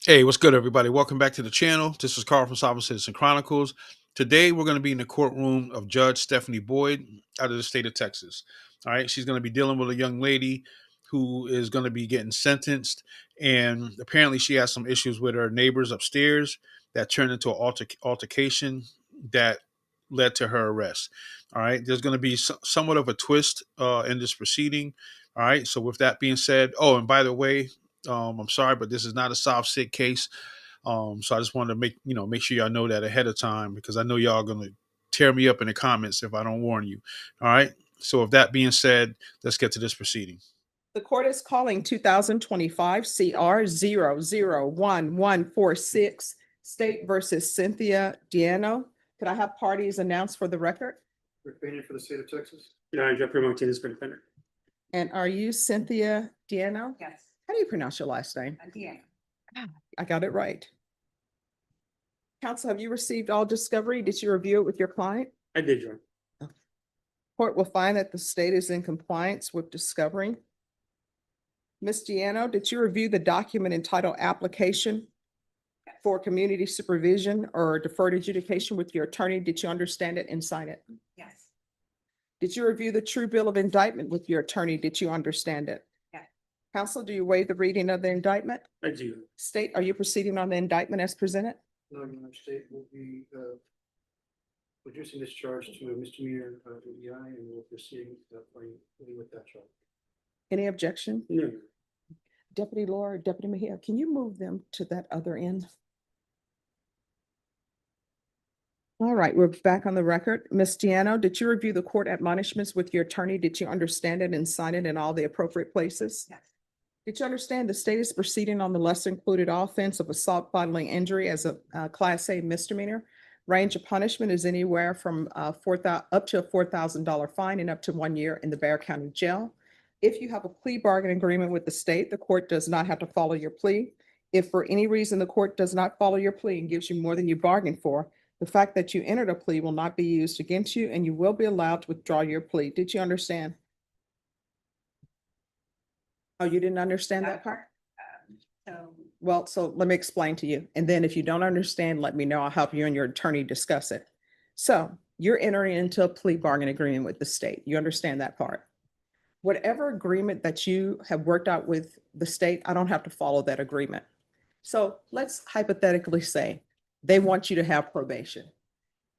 Hey, what's good, everybody? Welcome back to the channel. This is Carl from Sovcits and Chronicles. Today, we're going to be in the courtroom of Judge Stephanie Boyd out of the state of Texas. All right, she's going to be dealing with a young lady who is going to be getting sentenced, and apparently, she has some issues with her neighbors upstairs that turned into an altercation that led to her arrest. All right, there's going to be somewhat of a twist in this proceeding. All right, so with that being said, oh, and by the way, I'm sorry, but this is not a sovcit case. So I just wanted to make sure y'all know that ahead of time because I know y'all gonna tear me up in the comments if I don't warn you. All right. So with that being said, let's get to this proceeding. The court is calling 2025 CR 001146 State versus Cynthia Diano. Could I have parties announced for the record? Defendant for the state of Texas. Jeffrey Martinez for defendant. And are you Cynthia Diano? Yes, How do you pronounce your last name? Diana. I got it right. Counsel, have you received all discovery? Did you review it with your client? I did, Your Honor. Court will find that the state is in compliance with discovery. Ms. Diano, did you review the document entitled Application for Community Supervision or Deferred Adjudication with your attorney? Did you understand it and sign it? Yes, Did you review the true bill of indictment with your attorney? Did you understand it? Yes. Counsel, do you waive the reading of the indictment? I do. State, are you proceeding on the indictment as presented? No, Your Honor, state will be reducing this charge to a misdemeanor DUI and will proceed with that charge. Any objection? No. Deputy Laura, Deputy Mejia, can you move them to that other end? All right, we're back on the record. Ms. Diano, did you review the court admonishments with your attorney? Did you understand it and sign it in all the appropriate places? yes, Did you understand the state is proceeding on the lesser included offense of assault bodily injury as a Class A misdemeanor? Range of punishment is anywhere from up to a $4,000 fine and up to 1 year in the Bexar County Jail. If you have a plea bargain agreement with the state, the court does not have to follow your plea. If for any reason the court does not follow your plea and gives you more than you bargained for, the fact that you entered a plea will not be used against you and you will be allowed to withdraw your plea. Did you understand? Oh, you didn't understand that part? so, Well, so let me explain to you. And then if you don't understand, let me know. I'll help you and your attorney discuss it. So you're entering into a plea bargain agreement with the state. You understand that part? Whatever agreement that you have worked out with the state, I don't have to follow that agreement. So let's hypothetically say they want you to have probation.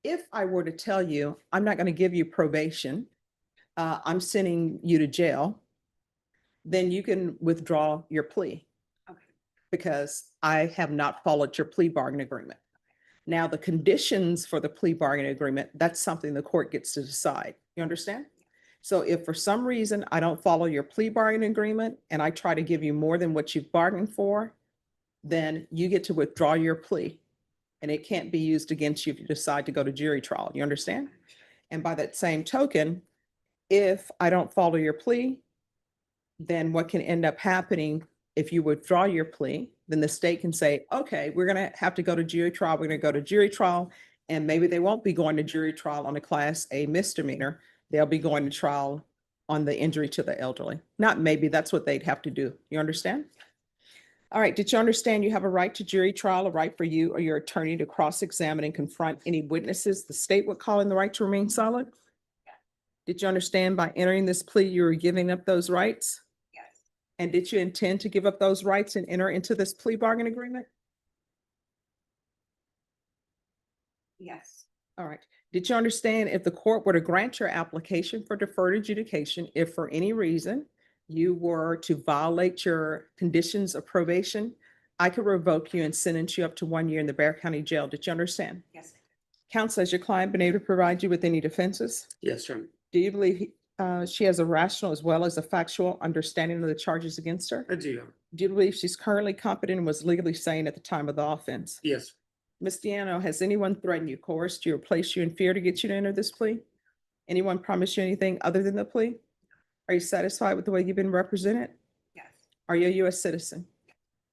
If I were to tell you, I'm not going to give you probation, I'm sending you to jail, then you can withdraw your plea okay, because I have not followed your plea bargain agreement. Now, the conditions for the plea bargain agreement, that's something the court gets to decide. You understand? So if for some reason I don't follow your plea bargain agreement and I try to give you more than what you've bargained for, then you get to withdraw your plea. And it can't be used against you if you decide to go to jury trial. You understand? And by that same token, if I don't follow your plea, then what can end up happening if you withdraw your plea, then the state can say, okay, we're going to have to go to jury trial. We're going to go to jury trial. And maybe they won't be going to jury trial on a Class A misdemeanor. They'll be going to trial on the injury to the elderly. Not maybe, that's what they'd have to do. You understand? All right, did you understand you have a right to jury trial, a right for you or your attorney to cross-examine and confront any witnesses the state would call in the right to remain silent? Did you understand by entering this plea, you were giving up those rights? yes, And did you intend to give up those rights and enter into this plea bargain agreement? yes, All right. Did you understand if the court were to grant your application for deferred adjudication, if for any reason you were to violate your conditions of probation, I could revoke you and sentence you up to 1 year in the Bexar County Jail. Did you understand? yes, Counsel, has your client been able to provide you with any defenses? Yes, Your Honor. Do you believe she has a rational as well as a factual understanding of the charges against her? I do, Your Honor. Do you believe she's currently competent and was legally sane at the time of the offense? Yes. Ms. Diano, has anyone threatened you, coerced you, or placed you in fear to get you to enter this plea? Anyone promised you anything other than the plea? Are you satisfied with the way you've been represented? yes, Are you a U.S. citizen?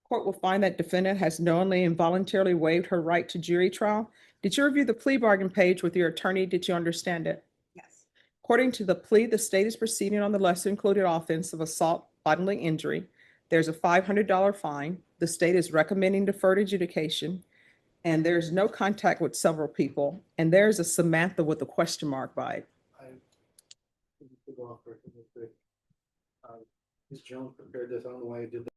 Court will find that defendant has knowingly and voluntarily waived her right to jury trial. Did you review the plea bargain page with your attorney? Did you understand it? yes, According to the plea, the state is proceeding on the lesser included offense of assault bodily injury. There's a $500 fine The state is recommending deferred adjudication, and there's no contact with several people, and there's a Samantha with a question mark by it. I to go off record real quick. Ms. Jones prepared this. I don't know why I did that.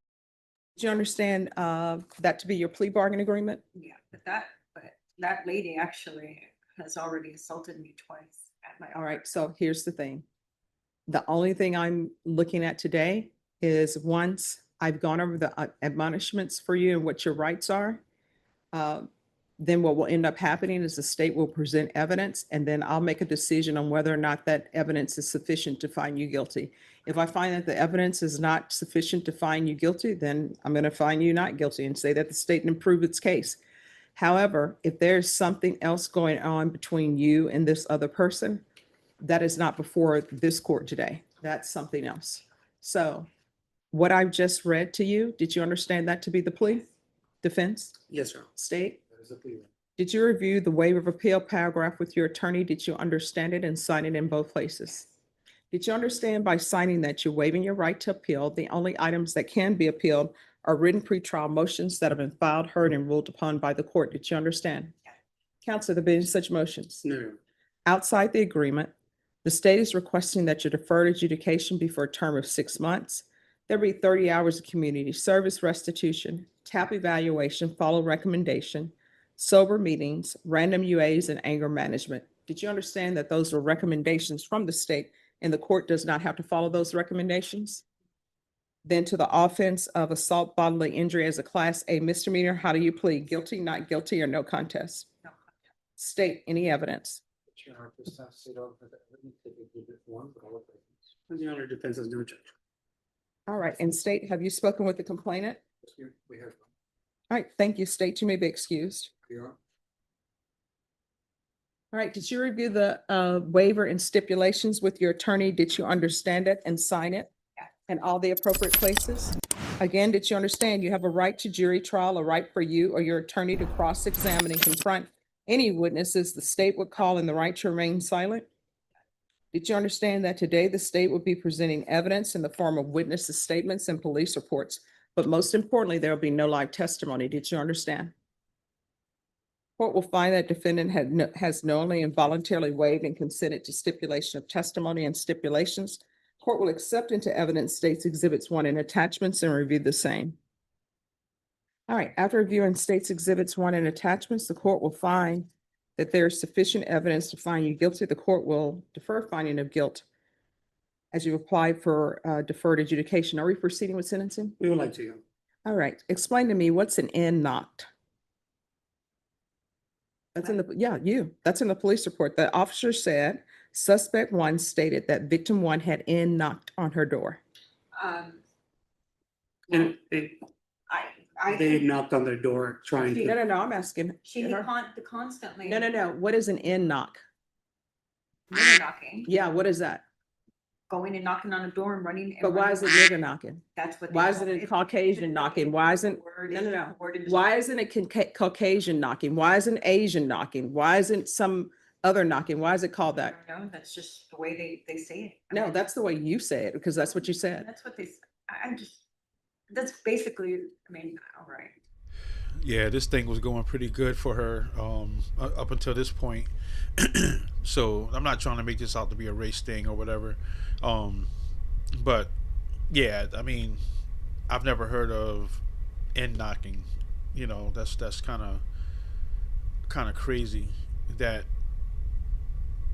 Do you understand that to be your plea bargain agreement? Yeah, but that lady actually has already assaulted me twice at my. All right, so here's the thing. The only thing I'm looking at today is once I've gone over the admonishments for you and what your rights are, then what will end up happening is the state will present evidence, and then I'll make a decision on whether or not that evidence is sufficient to find you guilty. If I find that the evidence is not sufficient to find you guilty, then I'm going to find you not guilty and say that the state didn't prove its case. However, if there's something else going on between you and this other person, that is not before this court today. That's something else. So what I've just read to you, did you understand that to be the plea? Defense? Yes, Your Honor. State? That is a plea. Did you review the waiver of appeal paragraph with your attorney? Did you understand it and sign it in both places? Did you understand by signing that you're waiving your right to appeal? The only items that can be appealed are written pretrial motions that have been filed, heard, and ruled upon by the court. Did you understand? Counselor, there being such motions. No, Your Honor. Outside the agreement, the state is requesting that your deferred adjudication be for a term of 6 months. There be 30 hours of community service restitution, TAP evaluation, follow recommendation, sober meetings, random UAs, and anger management. Did you understand that those were recommendations from the state and the court does not have to follow those recommendations? Then to the offense of assault bodily injury as a class A misdemeanor, how do you plead? Guilty, not guilty, or no contest? No. State any evidence. Your Honor, this has to say, let me take exhibit one for all of them. Your Honor, defense has no objection. All right, and state, have you spoken with the complainant? We have. All right, thank you. State, you may be excused. Your Honor. All right, did you review the waiver and stipulations with your attorney? Did you understand it and sign it? Yeah. In all the appropriate places? Again, did you understand you have a right to jury trial, a right for you or your attorney to cross-examine and confront any witnesses the state would call and the right to remain silent? Did you understand that today the state would be presenting evidence in the form of witnesses' statements and police reports? But most importantly, there will be no live testimony. Did you understand? Court will find that defendant has knowingly and voluntarily waived and consented to stipulation of testimony and stipulations. Court will accept into evidence states exhibits 1 and attachments and review the same. All right, after reviewing states exhibits 1 and attachments, the court will find that there is sufficient evidence to find you guilty. The court will defer finding of guilt as you apply for deferred adjudication. Are we proceeding with sentencing? We would like to, Your Honor. All right, explain to me what's an in knocked? That's in that's in the police report. The officer said suspect 1 stated that victim 1 had in knocked on her door. And they knocked on their door trying No, to, no, I'm asking. She her. constantly. No. What is an in knock? Nigger knocking, Yeah, what is that? going and knocking on a door and running. and But why is it running. nigger knocking? That's what. they Why call isn't it It's- Caucasian knocking? Why isn't, word, no, it's no, just no. a word in the- Why isn't it Caucasian knocking? Why isn't Asian knocking? Why isn't some other knocking? Why is it called I that? don't know, that's just the way they say it. I No, mean, that's the way you say it, because that's what you said. That's what I'm just, that's basically, I mean, all right. Yeah, this thing was going pretty good for her up until this point. So I'm not trying to make this out to be a race thing or whatever. But yeah, I mean, I've never heard of end knocking. You know, that's kind of crazy. That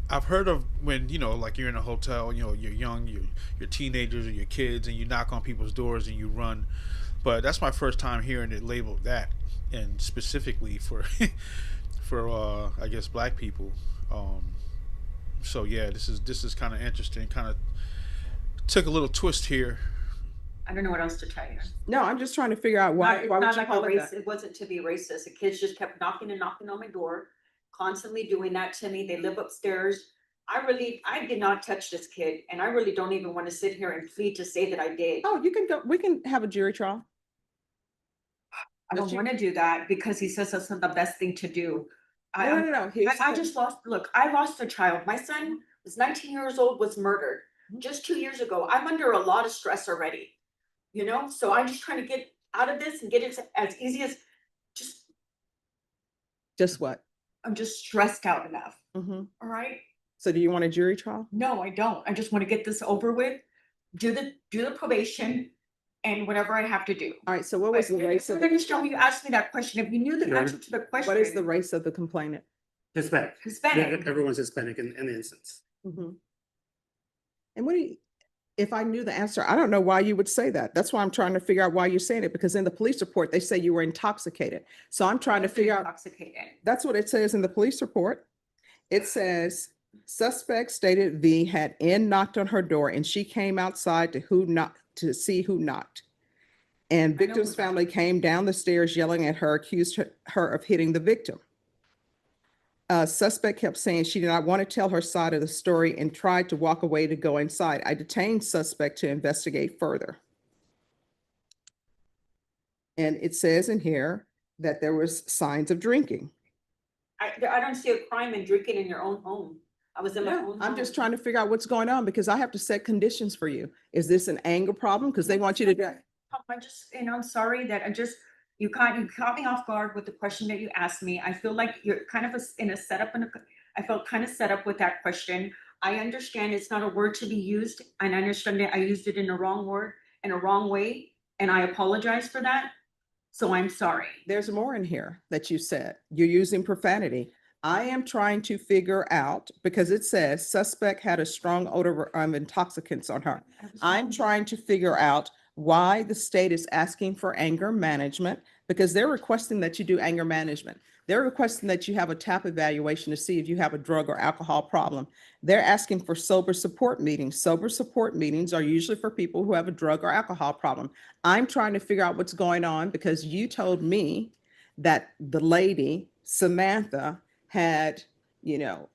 I've heard of when, you know, like you're in a hotel, you know, you're young, you're teenagers or your kids, and you knock on people's doors and you run. But that's my first time hearing it labeled that, and specifically for I guess black people. So yeah, this is kind of interesting. Kind of took a little twist here. I don't know what else to tell you. No, I'm just trying to figure out why Not would you like a call it race, that? it wasn't to be racist. The kids just kept knocking and knocking on my door, constantly doing that to me. They live upstairs. I did not touch this kid, and I really don't even want to sit here and plead to say that I did. Oh, you can go, we can have a jury trial. I don't want to do that because he says that's not the best thing to do. No. I just lost, look, I lost a child. My son was 19 years old, was murdered just 2 years ago. I'm under a lot of stress already, you know? So I'm just trying to out of this and get it as easy as, just, Just what? I'm just stressed out enough, Mhm. all right? So do you want a jury trial? No, I don't. I just want to get this over with, do the probation and whatever I have to do. All right, so what was the race I of don't understand when you asked me that question. If you knew the Your answer to the question. what is the race of the complainant? Hispanic. Hispanic. Everyone's Hispanic in the instance. Mhm. And what do you, if I knew the answer, I don't know why you would say that. That's why I'm trying to figure out why you're saying it, because in the police report, they say you were intoxicated. So I'm trying to figure out, Intoxicated. that's what it says in the police report. It says suspect stated V had knocked on her door and she came outside to see who knocked. And I know victim's who- family came down the stairs yelling at her, accused her of hitting the victim. Suspect kept saying she did not want to tell her side of the story and tried to walk away to go inside. I detained suspect to investigate further. And it says in here that there was signs of drinking. I don't see a crime in drinking in your own home. I was in my Yeah, own I'm just home. trying to figure out what's going on because I have to set conditions for you. Is this an anger problem? Because they want you to do. I just, I'm sorry that you caught me off guard with the question that you asked me. I feel like you're kind of in a setup I felt kind of set up with that question. I understand it's not a word to be used, and I understand that I used it in the wrong word, in a wrong way, and I apologize for that. So I'm sorry. There's more in here that you said. You're using profanity. I am trying to figure out, because it says suspect had a strong odor of intoxicants on her. I'm trying to figure out why the state is asking for anger management, because they're requesting that you do anger management. They're requesting that you have a TAP evaluation to see if you have a drug or alcohol problem. They're asking for sober support meetings. Sober support meetings are usually for people who have a drug or alcohol problem. I'm trying to figure out what's going on because you told me that the lady, Samantha, had,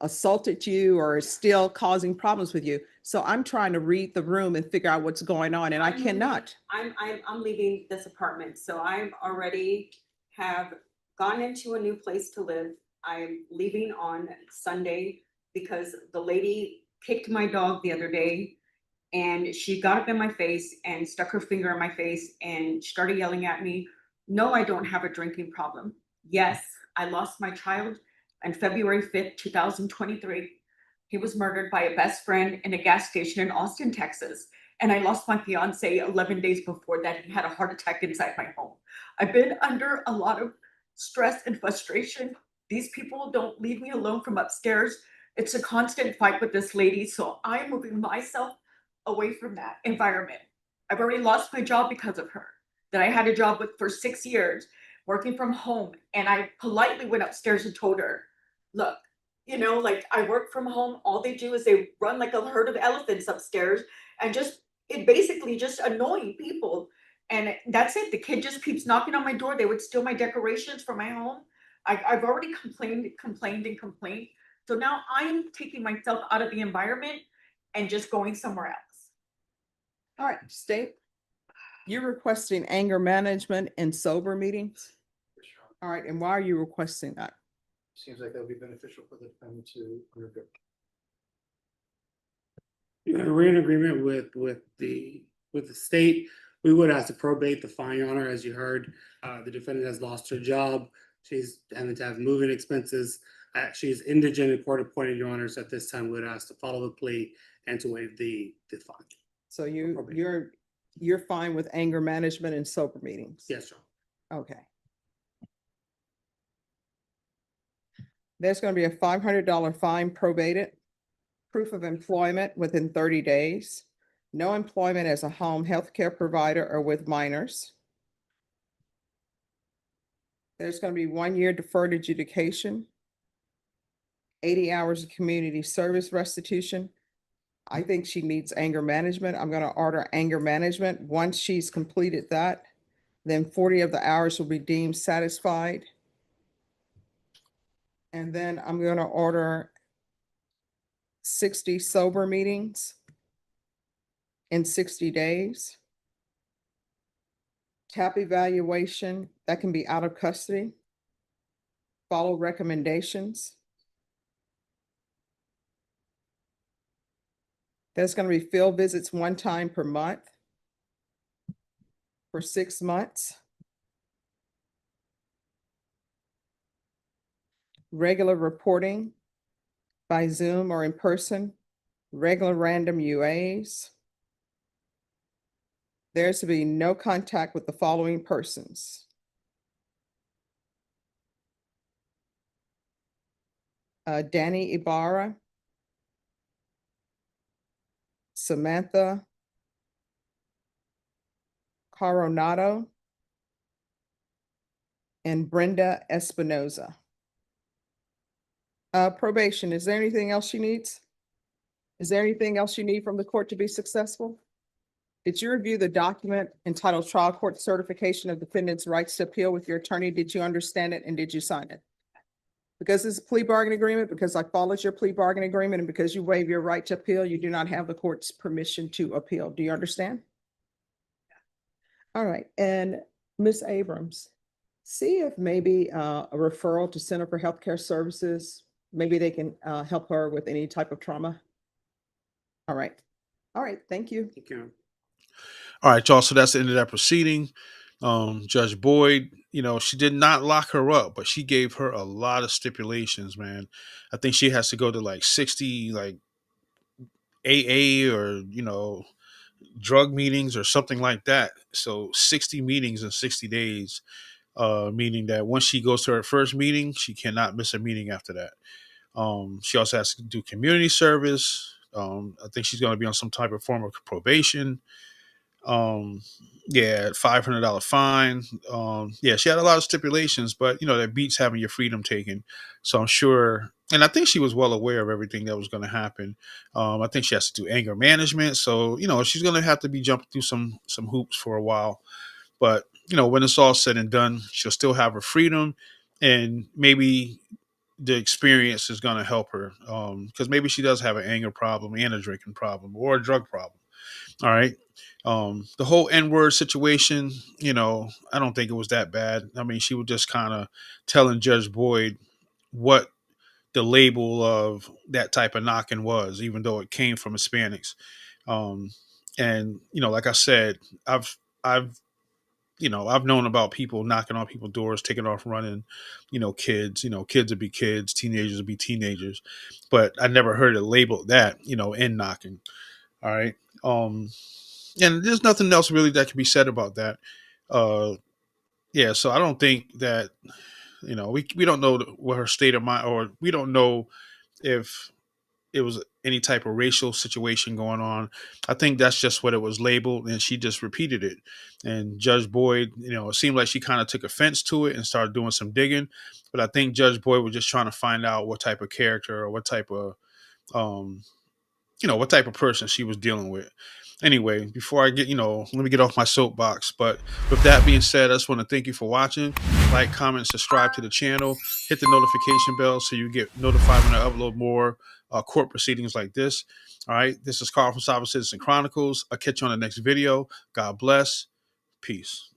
assaulted you or is still causing problems with you. So I'm trying to read the room and figure out what's going on, and I cannot. I'm leaving this apartment, so I'm already have gone into a new place to live. I'm leaving on Sunday because the lady kicked my dog the other day and she got up in my face and stuck her finger in my face and started yelling at me. No, I don't have a drinking problem. Yes, I lost my child on February 5th, 2023. He was murdered by a best friend in a gas station in Austin, Texas. And I lost my fiance 11 days before that. He had a heart attack inside my home. I've been under a lot of stress and frustration. These people don't leave me alone from upstairs. It's a constant fight with this lady. So I'm moving myself away from that environment. I've already lost my job because of her, that I had a job with for 6 years, working from home. And I politely went upstairs and told her, look, like I work from home. All they do is they run like a herd of elephants upstairs and it basically just annoying people. And that's it. The kid just keeps knocking on my door. They would steal my decorations from my home. I've already complained. So now I'm taking myself out of the environment and just going somewhere else. All right, state, you're requesting anger management in sober meetings? All right, and why are you requesting that? Seems like that would be beneficial for the defendant to undergo. We're in agreement with the state. We would have to probate the fine, Your Honor, as you heard. The defendant has lost her job. She's having to have moving expenses. She's indigent and court appointed, Your Honor. So at this time, we would ask to follow the plea and to waive the fine. So probation. you're fine with anger management in sober meetings? Yes, Your Honor. Okay. There's going to be a $500 fine probated, proof of employment within 30 days, no employment as a home health care provider or with minors. There's going to be 1 year deferred adjudication, 80 hours of community service restitution. I think she needs anger management. I'm going to order anger management. Once she's completed that, then 40 of the hours will be deemed satisfied. And then I'm going to order 60 sober meetings in 60 days. TAP evaluation, that can be out of custody. Follow recommendations. There's going to be field visits 1 time per month for 6 months. regular reporting by Zoom or in person, regular random UAs. There's to be no contact with the following persons. Danny Ibarra, Samantha Coronado, and Brenda Espinoza. Probation, is there anything else she needs? Is there anything else you need from the court to be successful? Did you review the document entitled Trial Court Certification of Defendant's Rights to Appeal with your attorney? Did you understand it and did you sign it? Because it's a plea bargain agreement, because I followed your plea bargain agreement, and because you waive your right to appeal, you do not have the court's permission to appeal. Do you understand? All right, and Ms. Abrams, see if maybe a referral to Center for Healthcare Services, maybe they can help her with any type of trauma. All right. All right, thank you. Thank you. All right, y'all. So that's the end of that proceeding. Judge Boyd, she did not lock her up, but she gave her a lot of stipulations, man. I think she has to go to like 60, like AA or, drug meetings or something like that. So 60 meetings in 60 days, meaning that once she goes to her first meeting, she cannot miss a meeting after that. She also has to do community service. I think she's going to be on some type of form of probation. $500 fine. She had a lot of stipulations, but that beats having your freedom taken. So I'm sure, and I think she was well aware of everything that was going to happen. I think she has to do anger management. So, she's going to have to be jumping through some hoops for a while, but when it's all said and done, she'll still have her freedom, and maybe the experience is going to help her. Cause maybe she does have an anger problem and a drinking problem or a drug problem. All right. The whole N-word situation, I don't think it was that bad. I mean, she was just kind of telling Judge Boyd what the label of that type of knocking was, even though it came from Hispanics. And like I said, I've known about people knocking on people's doors, taking off running, kids would be kids, teenagers would be teenagers, but I never heard it labeled that, in knocking. All right. And there's nothing else really that can be said about that. So I don't think that, we don't know what her state of mind, or we don't know if it was any type of racial situation going on. I think that's just what it was labeled, and she just repeated it. And Judge Boyd, it seemed like she kind of took offense to it and started doing some digging. But I think Judge Boyd was just trying to find out what type of character or what type of, what type of person she was dealing with. Anyway, before I get, let me get off my soapbox. But with that being said, I just want to thank you for watching. Like, comment, subscribe to the channel. Hit the notification bell so you get notified when I upload more court proceedings like this. All right. This is Carl from Sovcits and Chronicles. I'll catch you on the next video. God bless. Peace.